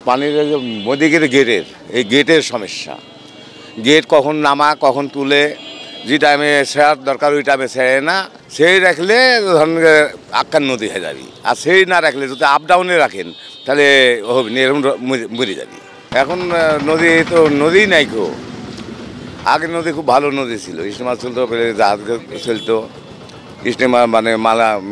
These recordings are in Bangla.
পানির যে মোদিগির গেটের এই গেটের সমস্যা। গেট কখন নামা কখন তুলে, যে টাইমে ছেড়ার দরকার ওই টাইমে ছেড়ে না। সেই রাখলে ধরেন আক্কার নদী হয়ে যাবি, আর সেই না রাখলে যদি আপ ডাউনে রাখেন তাহলে হবে না, এরকম মরে যাবি। এখন নদী তো নদী নাই কো। আগে নদী খুব ভালো নদী ছিল, স্টিমার চলতো, জাহাজ চলতো, স্টিমার মানে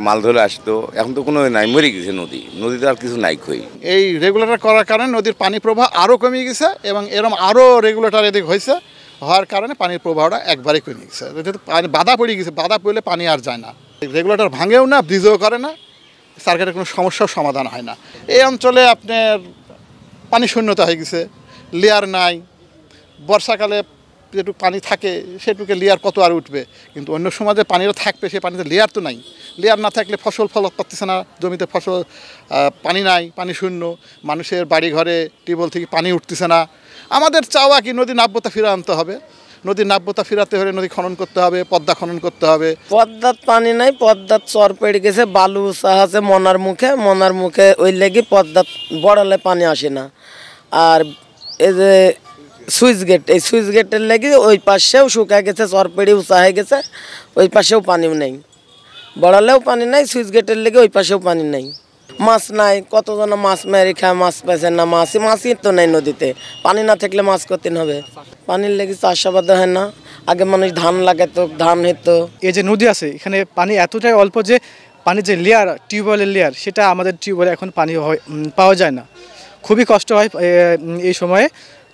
মাল ধরে আসতো। এখন তো কোনো নাই, মরে গেছে নদী, নদীতে আর কিছু নাই কই। এই রেগুলেটর করার কারণে নদীর পানি প্রবাহ আরও কমে গেছে এবং এরকম আরও রেগুলেটর এদিক হয়েছে, হওয়ার কারণে পানির প্রবাহটা একবারে কমে গেছে। পানি বাধা পড়ে গেছে, বাধা পড়লে পানি আর যায় না। রেগুলেটর ভাঙেও না, ব্রিজও করে না, সার্কিটের কোনো সমস্যার সমাধান হয় না। এই অঞ্চলে আপনার পানি শূন্যতা হয়ে গেছে, লেয়ার নাই। বর্ষাকালে যেটুকু পানি থাকে সেটুকু লেয়ার কত আর উঠবে, কিন্তু অন্য সময় যে পানিটা থাকবে সেই পানিতে লেয়ার তো নাই। লেয়ার না থাকলে ফসল ফল করতেছে না, জমিতে ফসল পানি নাই, পানি শূন্য, মানুষের বাড়ি ঘরে টিউবওয়েল থেকে পানি উঠতেছে না। আমাদের চাওয়া কি নদীর নাব্যতা ফিরে আনতে হবে। নদীর নাব্যতা ফিরাতে হলে নদী খনন করতে হবে, পদ্মা খনন করতে হবে। পদ্মার পানি নাই, পদ্মার চর পেড়ে গেছে, বালু আছে মনার মুখে ওই লেগে পদ্মার বড়ালে পানি আসে না। আর এই যে সুইচ গেট, এই সুইচ গেটের লেগে ওই পাশেও শুকায় গেছে, চর পেড়ে উঁচা হয়ে গেছে, ওই পাশেও পানি নেই, বড়ালেও পানি নাই, সুইচ গেটের লেগে ওই পাশেও পানি নেই। মাছ নাই, কতজন মাছ মেরে খায়, মাছ পাইছে না, মাছই তো নেই নদীতে। পানি না থাকলে মাছ করতে হবে, পানির লেগে চাষাবাদ হয় না। আগে মানুষ ধান লাগাতো, ধান হতো। এই যে নদী আছে এখানে পানি এতটাই অল্প যে পানির যে লেয়ার, টিউবওয়েলের লেয়ার, সেটা আমাদের টিউবওয়েলে এখন পানি পাওয়া যায় না, খুবই কষ্ট হয় এই সময়ে।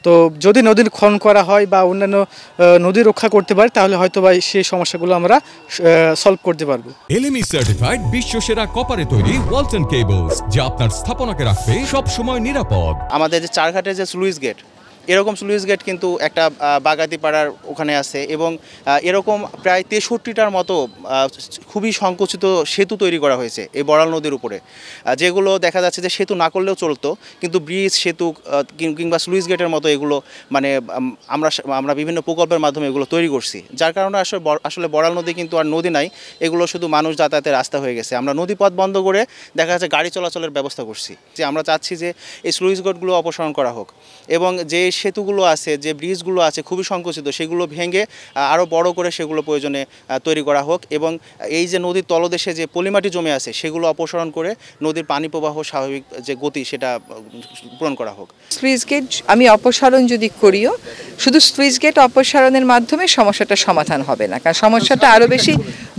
তো যদি নদীর খনন করা হয় বা অন্যান্য নদী রক্ষা করতে পারে তাহলে হয়তো বা সেই সমস্যাগুলো আমরা সলভ করতে পারবো। এলএমই সার্টিফাইড বিশ্বসেরা কপারে তৈরি ওয়ালটন কেবলস, যা আপনার স্থাপনাকে রাখবে সব সময় নিরাপদ। আমাদের যে চারঘাটের যে স্লুইস গেট, এরকম স্লুইস গেট কিন্তু একটা বাগাতিপাড়ার ওখানে আছে এবং এরকম প্রায় 63টার মতো খুবই সংকুচিত সেতু তৈরি করা হয়েছে এই বড়াল নদীর উপরে, যেগুলো দেখা যাচ্ছে যে সেতু না করলেও চলতো, কিন্তু ব্রিজ, সেতু কিংবা স্লুইস গেটের মতো এগুলো মানে আমরা বিভিন্ন প্রকল্পের মাধ্যমে এগুলো তৈরি করছি, যার কারণে আসলে বড়াল নদী কিন্তু আর নদী নাই, এগুলো শুধু মানুষ যাতায়াতের রাস্তা হয়ে গেছে। আমরা নদীপথ বন্ধ করে দেখা যাচ্ছে গাড়ি চলাচলের ব্যবস্থা করছি। যে আমরা চাচ্ছি যে এই স্লুইস গেটগুলো অপসারণ করা হোক এবং যে সেতুগুলো আছে, যে ব্রিজগুলো আছে খুবই সংকুচিত, সেগুলো ভেঙে আরও বড় করে সেগুলো প্রয়োজনে তৈরি করা হোক এবং এই যে নদীর তলদেশে যে পলিমাটি জমে আছে সেগুলো অপসারণ করে নদীর পানি প্রবাহ স্বাভাবিক যে গতি সেটা পূরণ করা হোক। স্লুইস গেট আমি অপসারণ যদি করিও, শুধু স্লুইস গেট অপসারণের মাধ্যমে সমস্যাটা সমাধান হবে না, কারণ সমস্যাটা আরও বেশি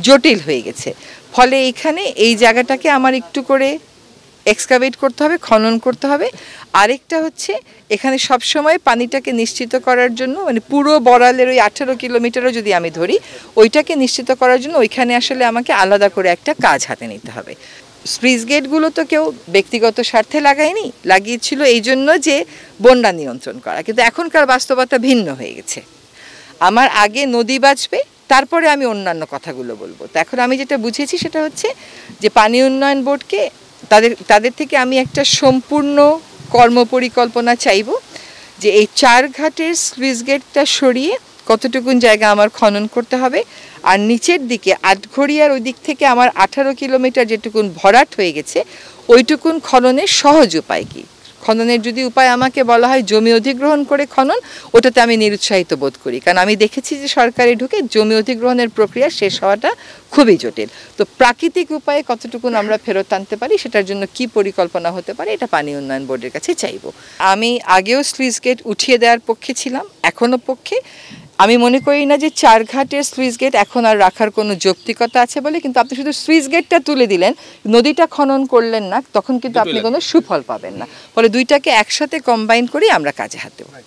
জটিল হয়ে গেছে। ফলে এখানে এই জায়গাটাকে আমার একটু করে এক্সকাভেট করতে হবে, খনন করতে হবে। আরেকটা হচ্ছে এখানে সবসময় পানিটাকে নিশ্চিত করার জন্য, মানে পুরো বড়ালের ওই 18 কিলোমিটারও যদি আমি ধরি, ওইটাকে নিশ্চিত করার জন্য ওইখানে আসলে আমাকে আলাদা করে একটা কাজ হাতে নিতে হবে। স্লুইস গেটগুলো তো কেউ ব্যক্তিগত স্বার্থে লাগিয়েছিল এই জন্য যে বন্যা নিয়ন্ত্রণ করা, কিন্তু এখনকার বাস্তবতা ভিন্ন হয়ে গেছে। আমার আগে নদী বাঁচবে, তারপরে আমি অন্যান্য কথাগুলো বলবো। তো এখন আমি যেটা বুঝেছি সেটা হচ্ছে যে পানি উন্নয়ন বোর্ডকে তাদের থেকে আমি একটা সম্পূর্ণ কর্মপরিকল্পনা চাইব যে এই চারঘাটের স্লুইস গেটটা সরিয়ে কতটুকুন জায়গা আমার খনন করতে হবে, আর নিচের দিকে আটঘরিয়ার ওই দিক থেকে আমার 18 কিলোমিটার যেটুকুন ভরাট হয়ে গেছে ওইটুকুন খননের সহজ উপায় কী। খননের যদি উপায় আমাকে বলা হয় জমি অধিগ্রহণ করে খনন, ওটাতে আমি নিরুৎসাহিত বোধ করি, কারণ আমি দেখেছি যে সরকারে ঢুকে জমি অধিগ্রহণের প্রক্রিয়া শেষ হওয়াটা খুবই জটিল। তো প্রাকৃতিক উপায়ে কতটুকুন আমরা ফেরত আনতে পারি, সেটার জন্য কি পরিকল্পনা হতে পারে, এটা পানি উন্নয়ন বোর্ডের কাছে চাইব। আমি আগেও স্লুইস গেট উঠিয়ে দেওয়ার পক্ষে ছিলাম, এখনও পক্ষে। আমি মনে করি না যে চারঘাটের স্লুইস গেট এখন আর রাখার কোনো যৌক্তিকতা আছে বলে, কিন্তু আপনি শুধু স্লুইস গেটটা তুলে দিলেন, নদীটা খনন করলেন না, তখন কিন্তু আপনি কোনো সুফল পাবেন না। ফলে দুইটাকে একসাথে কম্বাইন করে আমরা কাজে হাত দেব।